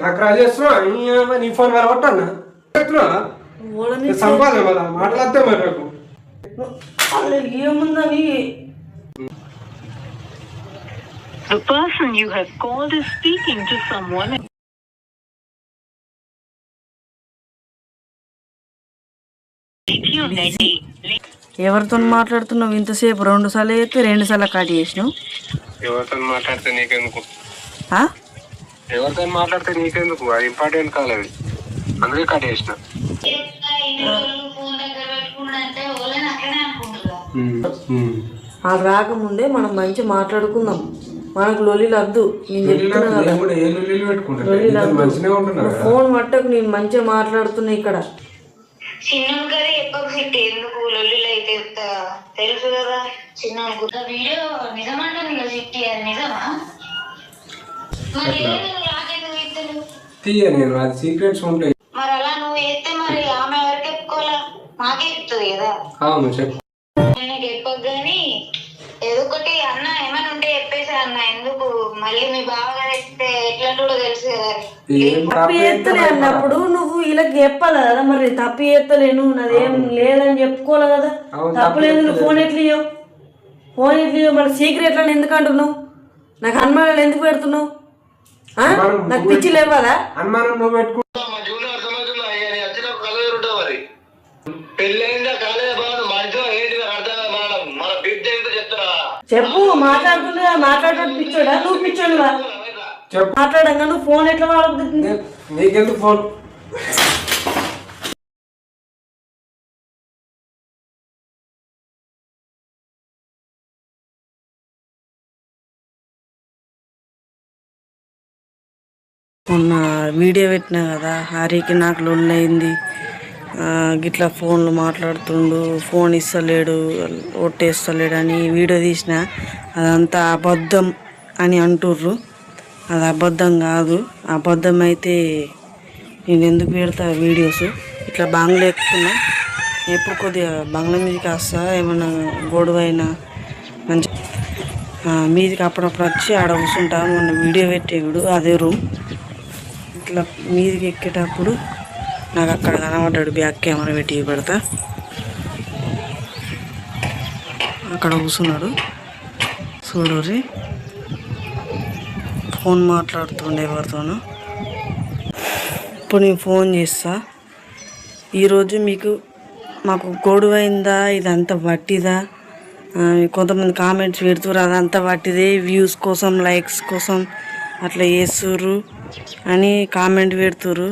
నాకు రా చేస్తున్నా నీ ఫోన్ మరి కొట్టన్నా సంపాదన మరి మాట్లాడితే మరి నాకు ఏముందని. The person you have called is speaking to someone. ఎవరితో మాట్లాడుతున్నావు ఇంతసేపు? 2 సార్లు అయితే 2 సార్లు కట్ చేసినావు. ఎవరితో మాట్లాడితే నీకెందుకు? ఎవరితో మాట్లాడితే నీకెందుకు? అది ఇంపార్టెంట్ కాదు, అది అందుకే కట్ చేసిన. అది రాకముందే మనం మంచి మాట్లాడుకుందాం. మనకు లొల్లిలు వద్దు. నేను చెప్తున్నా ఫోన్ మట్టకు నేను మంచిగా మాట్లాడుతున్నా ఇక్కడ. చిన్న కదా ఎప్పకు సిట్టి ఎందుకు లొల్లిలు అయితే తెలుసు కదా. చిన్న వీడియో నిజమంటుంది కదా సిట్టి, అది నిజమా? మరి నాకెందుకు ఇద్దరు తీయను, అది సీక్రెట్స్ ఉంటాయి. మరి అలా నువ్వు వేస్తే మరి ఆమె ఎవరికి చెప్పుకోవాలా? మాకే చెప్తుంది కదా. అవును చెప్పు. నేను చెప్పకు గాని ఏదో ఒకటి అన్న ఏమైనా ఉంటే చెప్పేసా అన్న. ఎందుకు మళ్ళీ మీ బావగారు చెప్తే ఎట్లా కూడా తెలుసు కదా. తప్పు చేస్తలే అన్నప్పుడు నువ్వు ఇలా చెప్పాలి కదా. మరి తప్పు చేస్తలేను నాదేం లేదని చెప్పుకోవాలి కదా. తప్పు లేదు. నువ్వు ఫోన్ ఎట్లియవు? మరి సీక్రెట్ అని ఎందుకు అంటున్నావు? నాకు అనుమానాలు ఎందుకు పెడుతున్నావు? నాకు పిచ్చి లేవాలా? అనుమానం నువ్వు పెట్టుకో. చెప్పు. మాట్లాడేటట్టు పిచ్చోడా? నువ్వు పిచ్చోడువా? మాట్లాడంగా నువ్వు ఫోన్ ఎట్లా వాడుతుంది? నీకెందుకు ఫోన్? మొన్న వీడియో పెట్టినా కదా, హరికి నాకు లొల్లయింది, గిట్లా ఫోన్లు మాట్లాడుతుండు, ఫోన్ ఇస్తలేడు, ఒట్టేస్తలేడు అని వీడియో తీసిన. అదంతా అబద్ధం అని అంటుర్రు. అది అబద్ధం కాదు. అబద్ధం అయితే నేను ఎందుకు పెడతా వీడియోస్? ఇట్లా బంగ్లా ఎక్కుతున్నా, ఎప్పుడు కొద్దిగా బంగ్లా మీదకి వస్తా, ఏమన్నా గొడవ అయినా మంచి మీదికి అప్పుడప్పుడు వచ్చి ఆడ కూర్చుంటా. మొన్న వీడియో పెట్టేవాడు అదే రూమ్. ఇట్లా మీదికి ఎక్కేటప్పుడు నాకు అక్కడ కనబడ్డాడు. బ్యాక్ కెమెరా పెట్టి పెడతా. అక్కడ కూర్చున్నాడు చూడరి. ఫోన్ మాట్లాడుతుండే ఎవరితోనో. ఇప్పుడు నేను ఫోన్ చేస్తా. ఈరోజు మాకు గొడవైందా, ఇదంతా వట్టిదా? కొంతమంది కామెంట్స్ పెడుతుర్రు అదంతా వట్టిదే, వ్యూస్ కోసం లైక్స్ కోసం అట్లా చేస్తుర్రు అని కామెంట్ పెడుతుర్రు.